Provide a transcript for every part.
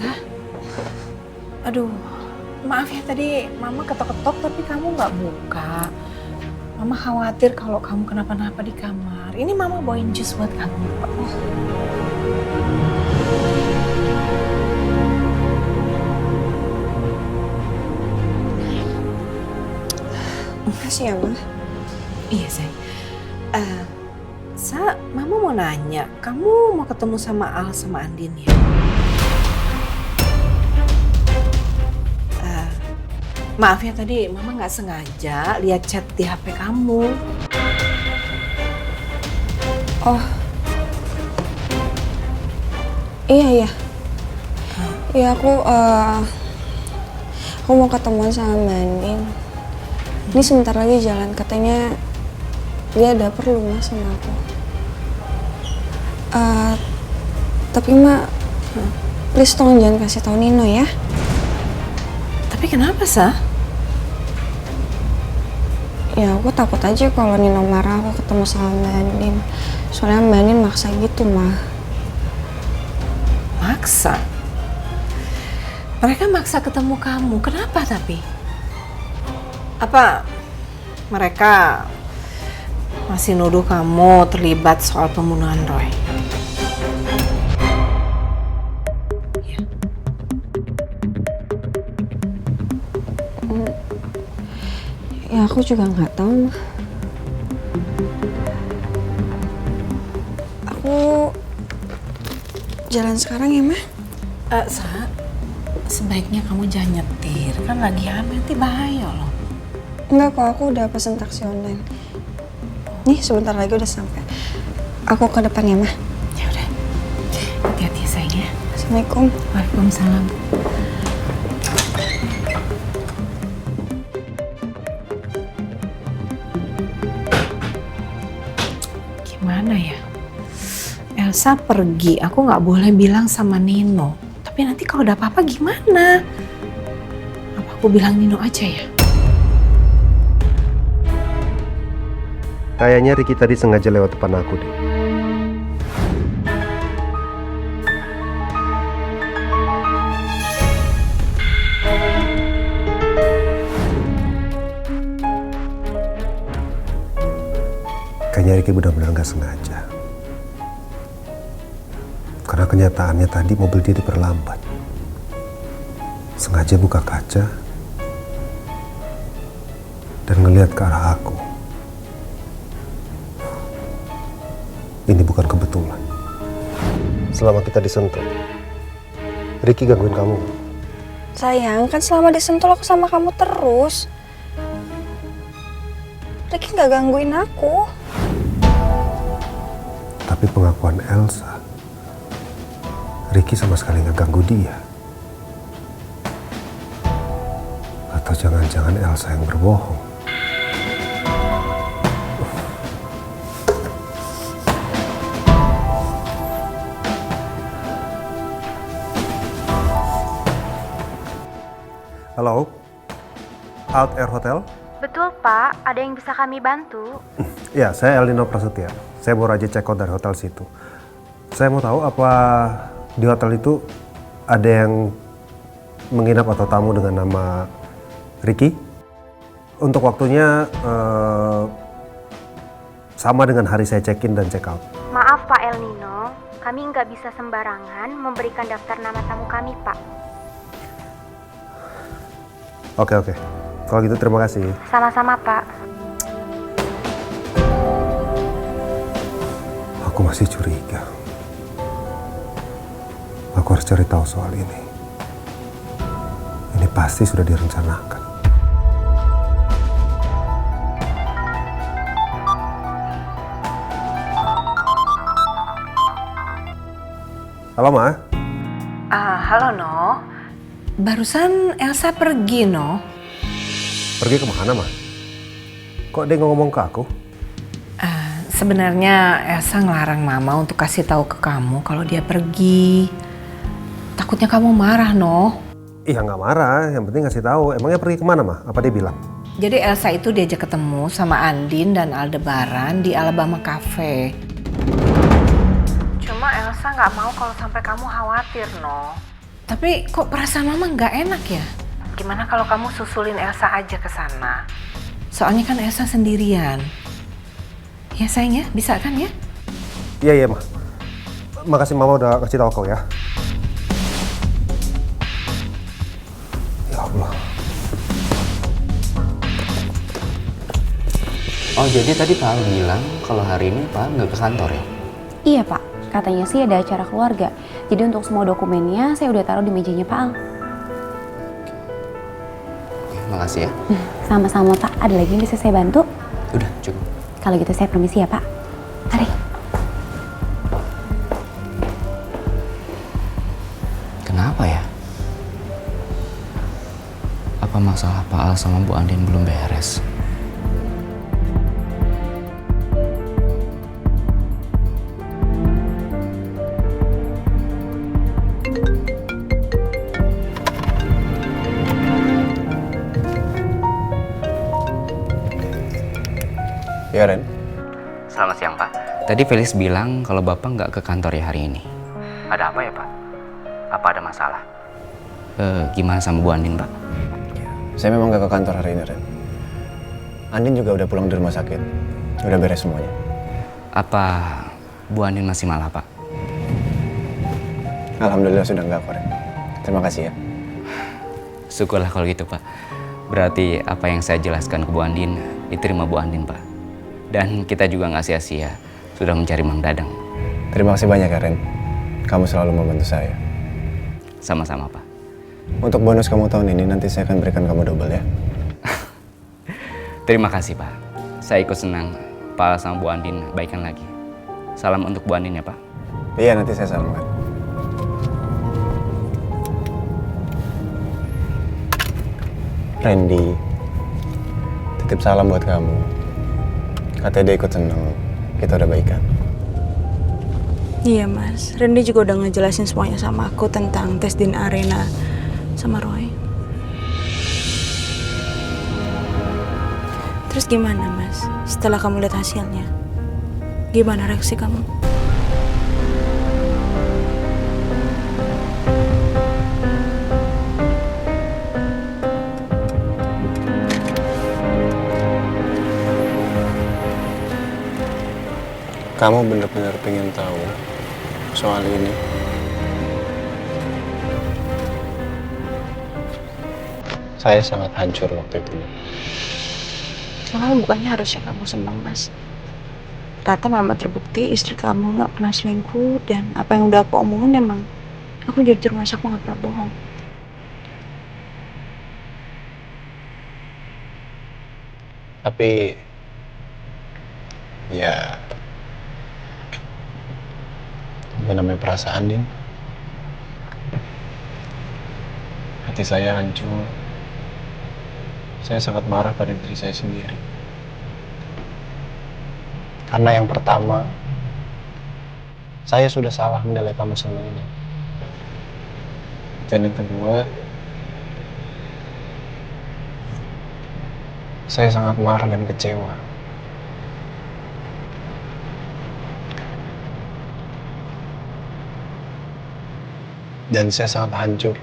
Elsa? Aduh, maaf ya tadi Mama ketok-ketok tapi kamu nggak buka. Mama khawatir kalau kamu kenapa-napa di kamar. Ini Mama bawain jus buat kamu. Oh. Makasih ya, Ma. Iya, sayang. Mama mau nanya, kamu mau ketemu sama Al sama Andin ya? Maaf ya tadi Mama nggak sengaja lihat chat di HP kamu. Oh. Iya. Iya, aku mau ketemuan sama Mbak Andin. Ini sebentar lagi jalan, katanya dia ada perlu Mas sama aku. Tapi Ma, please tolong jangan kasih tahu Nino ya. Tapi kenapa, Sa? Ya aku takut aja kalau Nino marah aku ketemu sama Mbak Andin. Soalnya Mbak Andin maksa gitu, Ma. Maksa? Mereka maksa ketemu kamu, kenapa tapi? Apa mereka masih nuduh kamu terlibat soal pembunuhan Roy? Ya aku juga nggak tahu, Ma. Aku jalan sekarang ya, Ma. Sebaiknya kamu jangan nyetir, kan lagi hamil nanti bahaya loh. Enggak kok, aku udah pesen taksi online. Nih sebentar lagi udah sampai. Aku ke depan ya, Ma. Ya udah, hati-hati ya sayang ya. Assalamualaikum. Waalaikumsalam. Gimana ya? Elsa pergi, aku nggak boleh bilang sama Nino. Tapi nanti kalau ada apa-apa gimana? Apa aku bilang Nino aja ya? Kayaknya Ricky tadi sengaja lewat depan aku deh. Kayaknya Ricky benar-benar nggak sengaja. Karena kenyataannya tadi mobil dia diperlambat. Sengaja buka kaca dan ngelihat ke arah aku. Ini bukan kebetulan. Selama kita disentuh, Ricky gangguin kamu. Sayang, kan selama disentuh aku sama kamu terus. Ricky nggak gangguin aku. Tapi pengakuan Elsa, Ricky sama sekali nggak ganggu dia. Atau jangan-jangan Elsa yang berbohong. Halo, Out Air Hotel? Betul Pak, ada yang bisa kami bantu? Ya, saya Eldino Prasetya. Saya baru aja check out dari hotel situ. Saya mau tahu apa di hotel itu ada yang menginap atau tamu dengan nama Ricky? Untuk waktunya sama dengan hari saya check-in dan check-out. Maaf Pak El Nino, kami nggak bisa sembarangan memberikan daftar nama tamu kami Pak. Oke. Kalau gitu terima kasih. Sama-sama Pak. Aku masih curiga. Aku harus cari tahu soal ini. Ini pasti sudah direncanakan. Halo, Ma. Halo, No. Barusan Elsa pergi, No. Pergi kemana, Ma? Kok dia ngomong ke aku? Sebenarnya Elsa ngelarang Mama untuk kasih tahu ke kamu kalau dia pergi. Takutnya kamu marah, No. Iya, nggak marah. Yang penting ngasih tahu. Emangnya pergi kemana, Ma? Apa dia bilang? Jadi Elsa itu diajak ketemu sama Andin dan Aldebaran di Alabama Cafe. Cuma Elsa nggak mau kalau sampai kamu khawatir, No. Tapi kok perasaan mama nggak enak ya? Gimana kalau kamu susulin Elsa aja ke sana? Soalnya kan Elsa sendirian. Ya sayang ya, bisa kan ya? Iya, Ma. Makasih Mama udah kasih tahu aku ya. Ya Allah. Oh, jadi tadi Pak Al bilang kalau hari ini Pak Al nggak ke kantor ya? Iya Pak, katanya sih ada acara keluarga. Jadi untuk semua dokumennya saya udah taruh di mejanya Pak Al. Oke, makasih ya. Sama-sama Pak, ada lagi yang bisa saya bantu? Udah, cukup. Kalau gitu saya permisi ya Pak. Mari. Kenapa ya? Apa masalah Pak Al sama Bu Andin belum beres? Ya, Ren. Selamat siang Pak. Tadi Felix bilang kalau Bapak nggak ke kantor ya hari ini. Ada apa ya Pak? Apa ada masalah? Gimana sama Bu Andin Pak? Saya memang gak ke kantor hari ini, Ren. Andin juga udah pulang di rumah sakit. Udah beres semuanya. Apa Bu Andin masih malah Pak? Alhamdulillah sudah enggak kok, Ren. Terima kasih ya. Syukurlah kalau gitu Pak. Berarti apa yang saya jelaskan ke Bu Andin diterima Bu Andin Pak. Dan kita juga nggak sia-sia sudah mencari Mang Dadang. Terima kasih banyak ya, Ren. Kamu selalu membantu saya. Sama-sama Pak. Untuk bonus kamu tahun ini nanti saya akan berikan kamu double ya. Terima kasih Pak. Saya ikut senang Pak Al sama Bu Andin baikan lagi. Salam untuk Bu Andin ya Pak. Iya, nanti saya salamkan. Randy, titip salam buat kamu. Katanya dia ikut seneng, kita udah baikan. Iya mas, Randy juga udah ngejelasin semuanya sama aku tentang tes di arena sama Roy. Terus gimana mas, setelah kamu lihat hasilnya? Gimana reaksi kamu? Kamu benar-benar pengen tahu soal ini? Saya sangat hancur waktu itu. Soalnya bukannya harusnya kamu senang mas. Ternyata mama terbukti istri kamu nggak pernah selingkuh dan apa yang udah aku omongin emang aku jujur mas, aku nggak pernah bohong. Tapi ya namanya perasaan, Din. Hati saya hancur. Saya sangat marah pada diri saya sendiri. Karena yang pertama, saya sudah salah menilai kamu selama ini. Dan yang kedua, saya sangat marah dan kecewa. Dan saya sangat hancur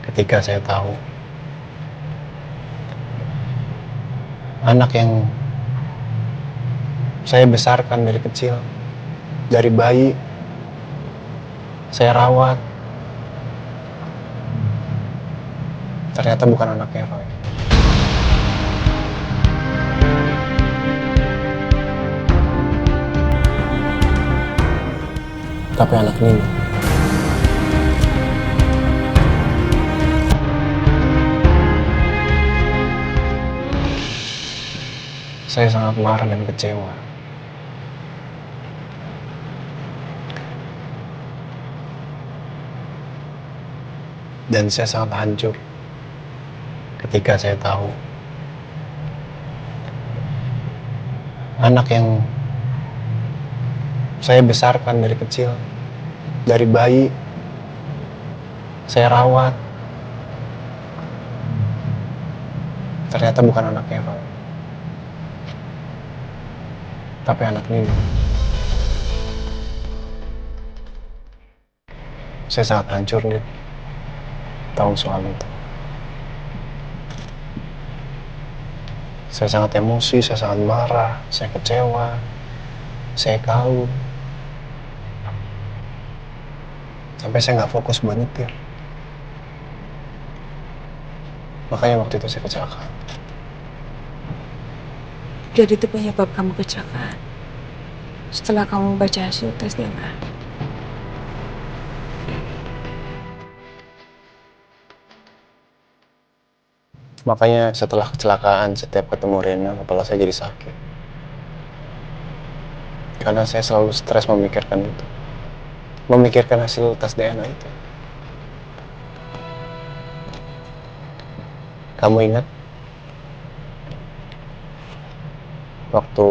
ketika saya tahu anak yang saya besarkan dari kecil, dari bayi, saya rawat, ternyata bukan anaknya Roy. Tapi anak Nino. Saya sangat marah dan kecewa. Dan saya sangat hancur ketika saya tahu anak yang saya besarkan dari kecil, dari bayi, saya rawat, ternyata bukan anaknya Roy. Tapi anak Nino. Saya sangat hancur nih. Tahu soal itu. Saya sangat emosi, saya sangat marah, saya kecewa, saya kalut. Sampai saya nggak fokus buat nyetir. Makanya waktu itu saya kecelakaan. Jadi itu penyebab kamu kecelakaan. Setelah kamu baca hasil tes DNA. Makanya setelah kecelakaan, setiap ketemu Rena, kepala saya jadi sakit. Karena saya selalu stres memikirkan itu. Memikirkan hasil tes DNA itu. Kamu ingat? Waktu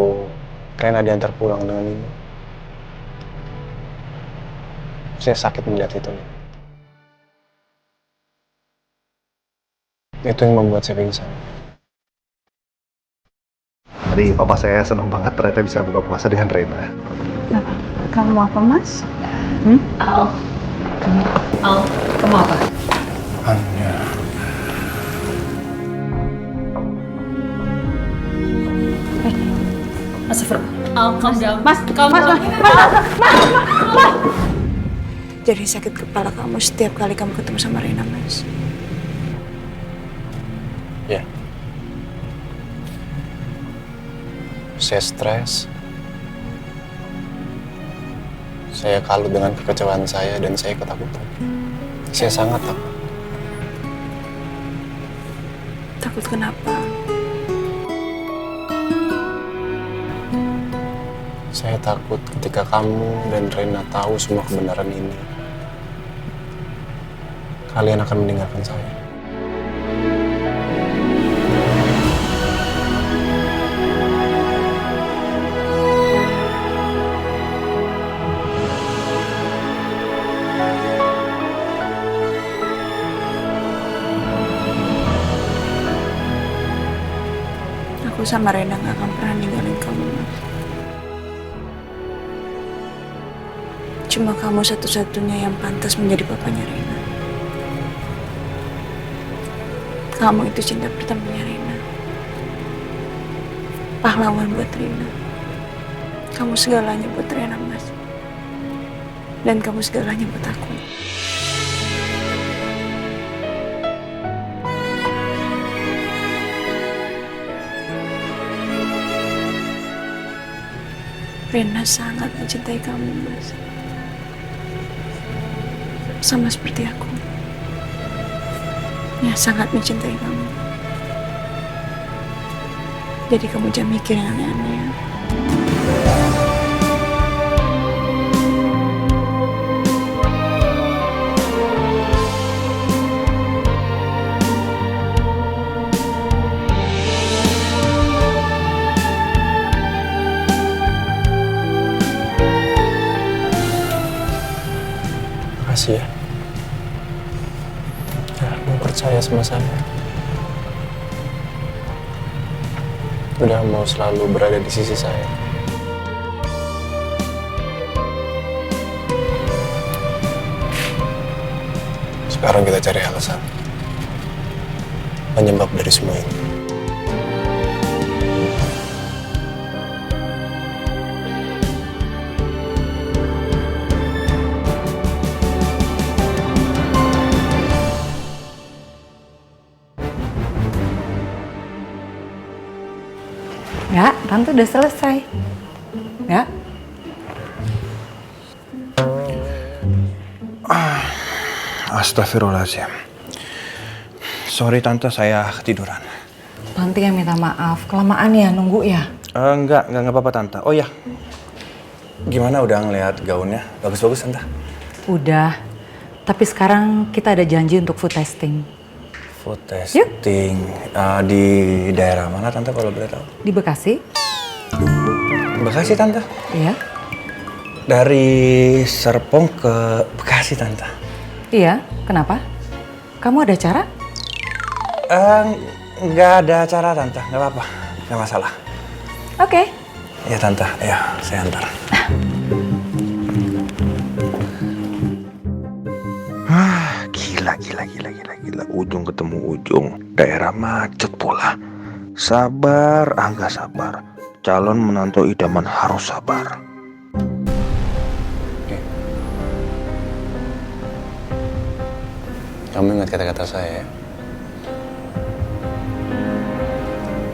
Rena diantar pulang dengan Nino. Saya sakit melihat itu. Itu yang membuat saya pingsan. Tadi papa saya senang banget ternyata bisa buka puasa dengan Rena. Kamu mau apa, Mas? Al, kamu apa? Hanya Jadi sakit kepala kamu setiap kali kamu ketemu sama Rena, Mas. ya. Saya stres. Saya kalut dengan kekecewaan saya dan saya ketakutan. Saya sangat takut. Takut kenapa? Saya takut ketika kamu dan Rena tahu semua kebenaran ini. Kalian akan meninggalkan saya. Aku sama Rena gak akan pernah ninggalin kamu, Mas. Cuma kamu satu-satunya yang pantas menjadi papanya Rena. Kamu itu cinta pertamanya Rena. Pahlawan buat Rena. Kamu segalanya buat Rena, Mas. Dan kamu segalanya buat aku. Rena sangat mencintai kamu, Mas. Sama seperti aku. Ya, sangat mencintai kamu. Jadi kamu jangan mikir yang aneh-aneh ya. Makasih ya. Mau percaya sama saya. Udah mau selalu berada di sisi saya. Sekarang kita cari alasan. Penyebab dari semua ini. Ya, tante udah selesai. Ya. Astagfirullahaladzim. Sorry tante, saya ketiduran. Tante yang minta maaf, kelamaan ya nunggu ya. Enggak apa-apa tante. Oh ya, gimana udah ngeliat gaunnya? Bagus-bagus tante? Udah, tapi sekarang kita ada janji untuk food testing. Food testing di daerah mana tante kalau boleh tahu? Di Bekasi. Bekasi tante? Iya. Dari Serpong ke Bekasi tante? Iya, kenapa? Kamu ada acara? Nggak ada acara tante, nggak apa-apa, nggak masalah. Oke. Ya tante, ya saya antar. Gila. Ujung ketemu ujung. Daerah macet pula. Sabar, Angga sabar. Calon menantu idaman harus sabar. Oke. Kamu ingat kata-kata saya ya?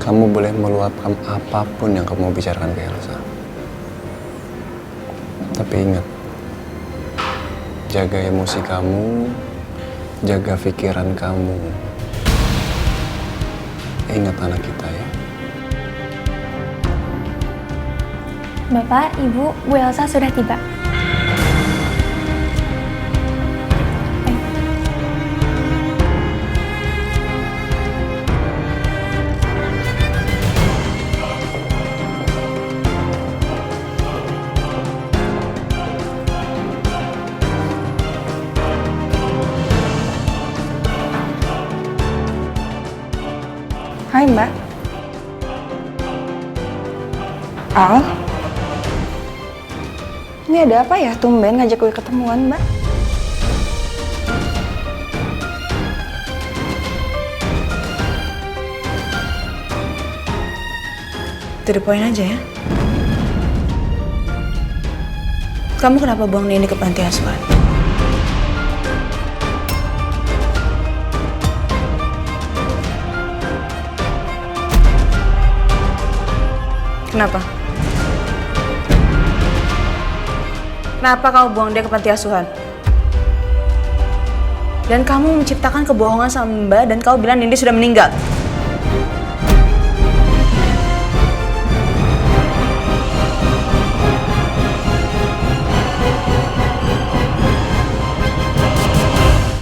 Kamu boleh meluapkan apapun yang kamu bicarakan ke Elsa. Tapi ingat, jaga emosi kamu, jaga pikiran kamu. Ingat anak kita ya. Bapak, Ibu, Bu Elsa sudah tiba. Hai Mbak. Al? Ini ada apa ya? Tumben ngajak gue ketemuan, Mbak. To the point aja ya. Kamu kenapa buang Nini ke panti asuhan? Kenapa? Kenapa kamu buang dia ke panti asuhan? Dan kamu menciptakan kebohongan sama Mbak dan kamu bilang Nindi sudah meninggal.